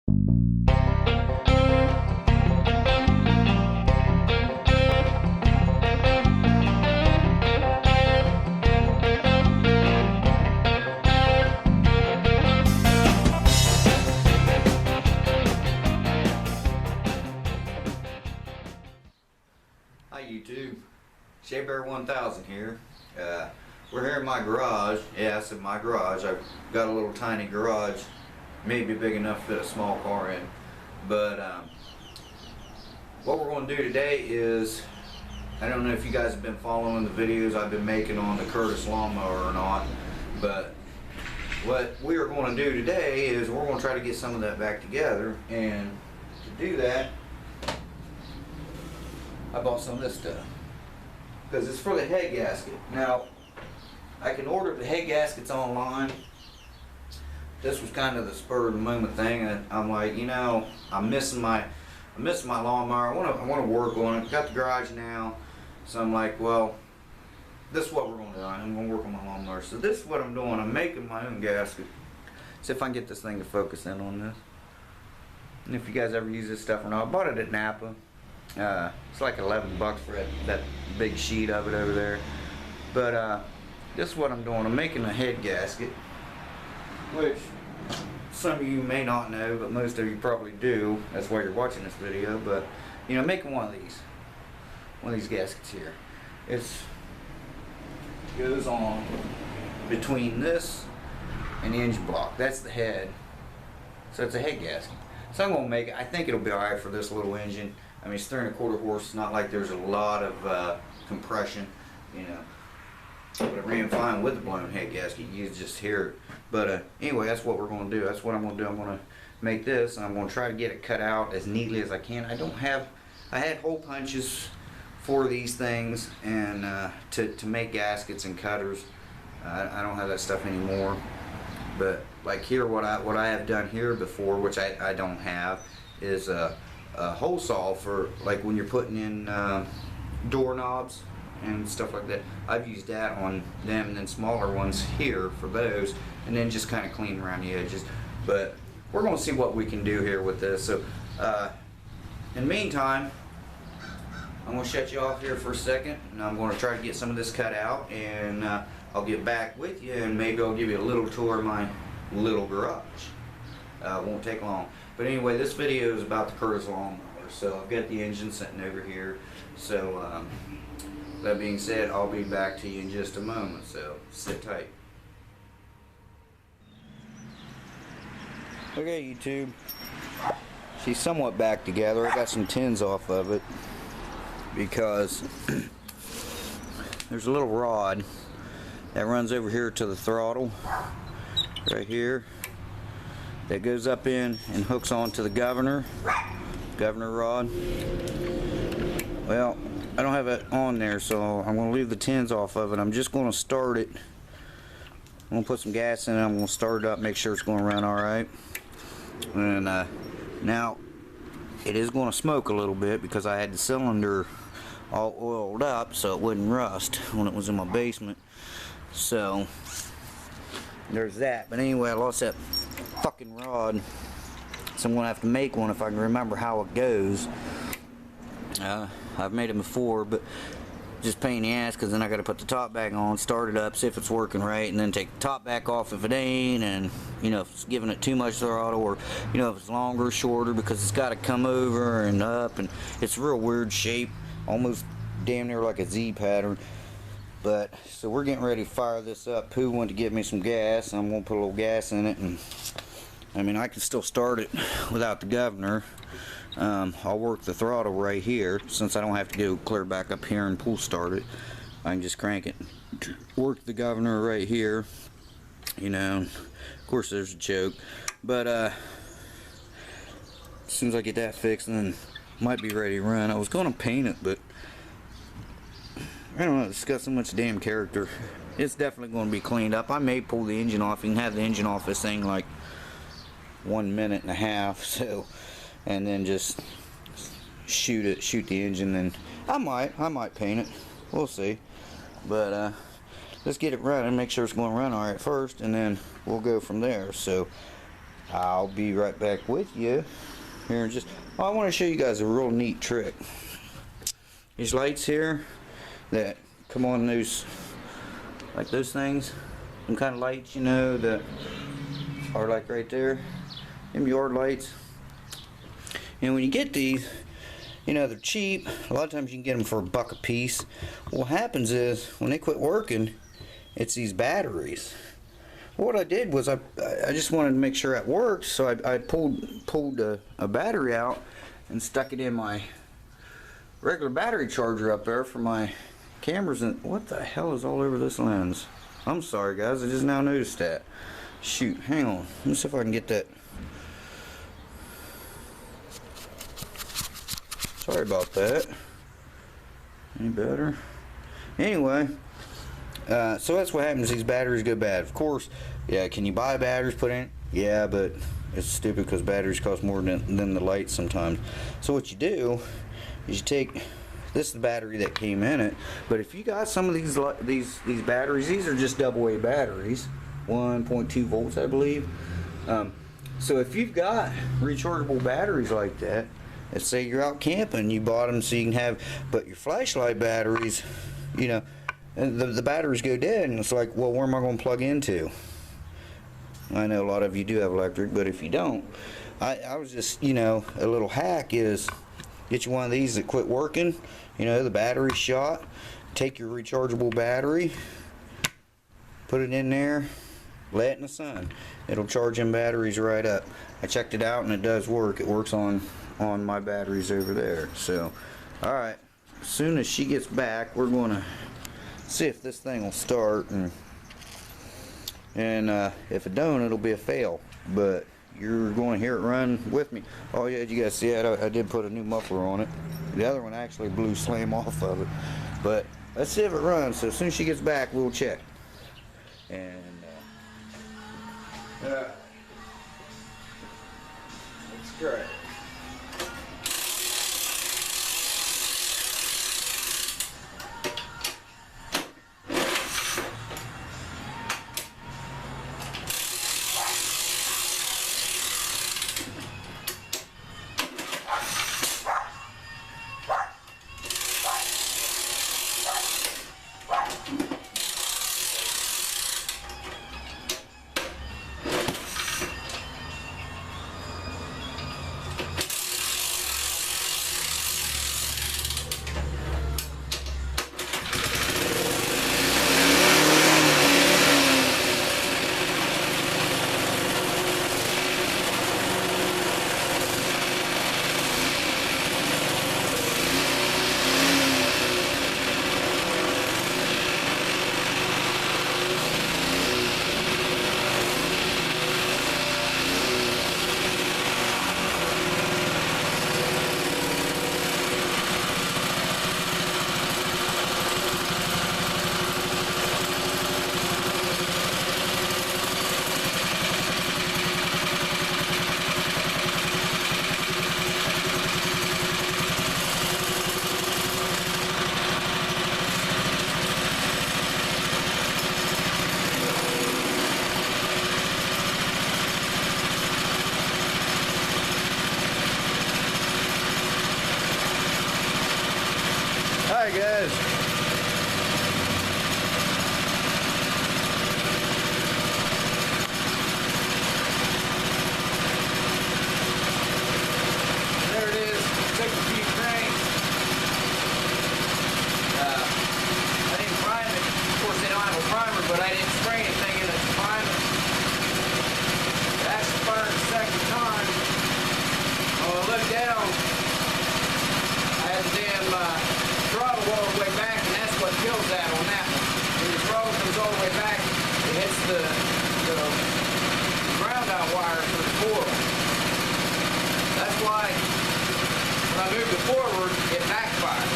Hi YouTube, Bear 1000 here. We're here in my garage. Yeah, I said my garage. I've got a little tiny garage, maybe big enough to fit a small car in. But what we're going to do today is, I don't know if you guys have been following the videos I've been making on the Curtis lawnmower or not, but what we are going to do today is we're going to try to get some of that back together, and to do that I bought some of this stuff because it's for the head gasket. Now I can order the head gaskets online. This was kind of the spur of the moment thing, and I'm like, you know, I'm missing my lawnmower. I want to work on it. Got the garage now, so I'm like, well, this is what we're going to do. I'm going to work on my lawnmower. So this is what I'm doing. I'm making my own gasket. See if I can get this thing to focus in on this. And if you guys ever use this stuff or not, I bought it at Napa. It's like 11 bucks for that big sheet of it over there. But this is what I'm doing. I'm making a head gasket, which some of you may not know, but most of you probably do. That's why you're watching this video. But you know, making one of these gaskets here. It goes on between this and the engine block. That's the head. So it's a head gasket. So I'm gonna make it. I think it'll be alright for this little engine. I mean, it's 3¼ horse. It's not like there's a lot of compression, you know. But it ran fine with the blown head gasket. You just hear it. But anyway, that's what we're going to do. That's what I'm going to do. I'm going to make this, and I'm going to try to get it cut out as neatly as I can. I had hole punches for these things, and to make gaskets and cutters. I don't have that stuff anymore. But like here, what I have done here before, which I don't have, is a hole saw for like when you're putting in doorknobs and stuff like that. I've used that on them, and then smaller ones here for those, and then just kind of clean around the edges. But we're going to see what we can do here with this. So in the meantime, I'm going to shut you off here for a second, and I'm going to try to get some of this cut out, and I'll get back with you, and maybe I'll give you a little tour of my little garage. It won't take long. But anyway, this video is about the Curtis lawnmower. So I've got the engine sitting over here. So that being said, I'll be back to you in just a moment. So sit tight. Okay, YouTube. She's somewhat back together. I got some tins off of it because there's a little rod that runs over here to the throttle right here, that goes up in and hooks onto the governor rod. Well, I don't have it on there, so I'm going to leave the tins off of it. I'm just going to start it. I'm going to put some gas in it. I'm going to start it up, make sure it's going to run alright. And now it is going to smoke a little bit because I had the cylinder all oiled up so it wouldn't rust when it was in my basement. So there's that. But anyway, I lost that fucking rod, so I'm gonna have to make one if I can remember how it goes. I've made it before, but just pain in the ass, because then I got to put the top back on, start it up, see if it's working right, and then take the top back off if it ain't, and you know, if it's giving it too much throttle, or you know, if it's longer or shorter, because it's got to come over and up, and it's a real weird shape, almost damn near like a Z pattern. But so we're getting ready to fire this up. Pooh went to get me some gas, and I'm gonna put a little gas in it, and I mean, I can still start it without the governor. I'll work the throttle right here, since I don't have to go clear back up here and pull start it. I can just crank it, work the governor right here, you know. Of course there's a choke, but as soon as I get that fixed, then might be ready to run. I was gonna paint it, but I don't know, it's got so much damn character. It's definitely going to be cleaned up. I may pull the engine off. You can have the engine off this thing like 1.5 minutes, so, and then just shoot the engine. Then I might paint it. We'll see. But let's get it running, make sure it's going to run all right first, and then we'll go from there. So I'll be right back with you here in just. Oh, I want to show you guys a real neat trick. These lights here that come on those, like those things, some kind of lights, you know, that are like right there, them yard lights. And when you get these, you know, they're cheap. A lot of times you can get them for $1 a piece. What happens is when they quit working, it's these batteries. What I did was I just wanted to make sure it worked, so I pulled a battery out and stuck it in my regular battery charger up there for my cameras. And what the hell is all over this lens? I'm sorry guys, I just now noticed that. Shoot, hang on. Let me see if I can get that. Sorry about that. Any better? Anyway. So that's what happens. These batteries go bad. Of course, yeah. Can you buy batteries put in? Yeah, but it's stupid because batteries cost more than the lights sometimes. So what you do is you take this is the battery that came in it. But if you got some of these batteries, these are just AA batteries, 1.2 volts, I believe. So if you've got rechargeable batteries like that, let's say you're out camping, you bought them so you can have, but your flashlight batteries, you know. And the batteries go dead, and it's like, well, where am I going to plug into? I know a lot of you do have electric, but if you don't, I was just, you know, a little hack is get you one of these that quit working, you know, the battery's shot, take your rechargeable battery, put it in there, lay it in the sun. It'll charge them batteries right up. I checked it out, and it does work. It works on my batteries over there. So, all right, as soon as she gets back, we're going to see if this thing will start, and if it don't, it'll be a fail, but you're going to hear it run with me. Oh yeah, you guys see it? I did put a new muffler on it. The other one actually blew slam off of it, but let's see if it runs. So as soon as she gets back, we'll check. And that's great. Hi guys. There it is. Took a few cranks. I didn't prime it. Of course, they don't have a primer, but I didn't spray anything in it to prime it. That's the first and second time. Oh, I looked down. I had the damn throttle all the way back, and that's what kills that on that one. When the throttle comes all the way back, it hits the ground out wire for the coil. That's why when I moved it forward, it backfired.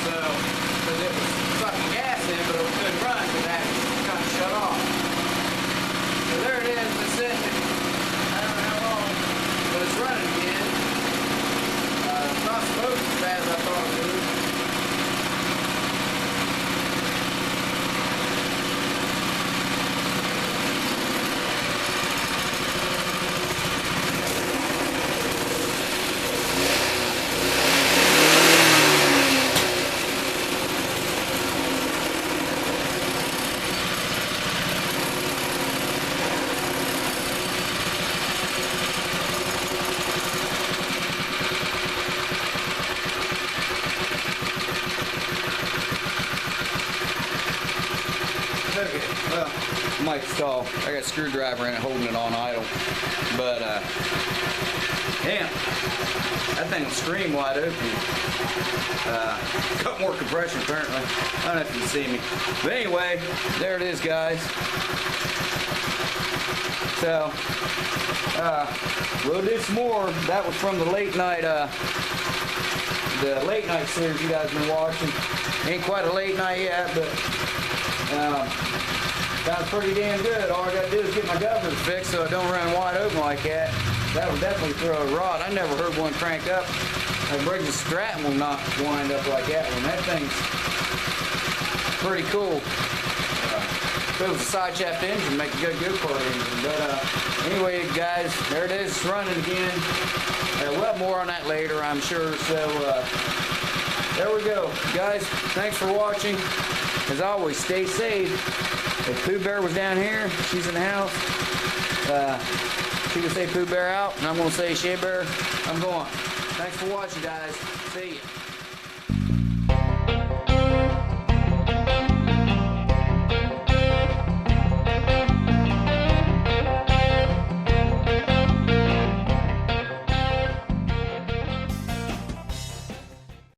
So, because it was sucking gas in, but it couldn't run, so that kind of shut off. So there it is, it's sitting. I don't know how long, but it's running again. It's not smoking as bad as I thought it would. might stall. I got a screwdriver in it holding it on idle. But, damn, that thing will scream wide open. Got more compression apparently. I don't know if you can see me. But anyway, there it is, guys. So, we'll do some more. That was from the late night series you guys been watching. Ain't quite a late night yet, but sounds pretty damn good. All I gotta do is get my governors fixed so it don't run wide open like that. That would definitely throw a rod. I never heard one crank up. A Briggs Stratton will not wind up like that one. That thing's pretty cool. If it was a side shaft engine, make a good go-kart engine. But anyway, guys, there it is. It's running again. We'll have more on that later, I'm sure. So there we go, guys. Thanks for watching. As always, stay safe. If Pooh Bear was down here, she's in the house. She would say Pooh Bear out, and I'm going to say Shea Bear, I'm going. Thanks for watching, guys. See ya.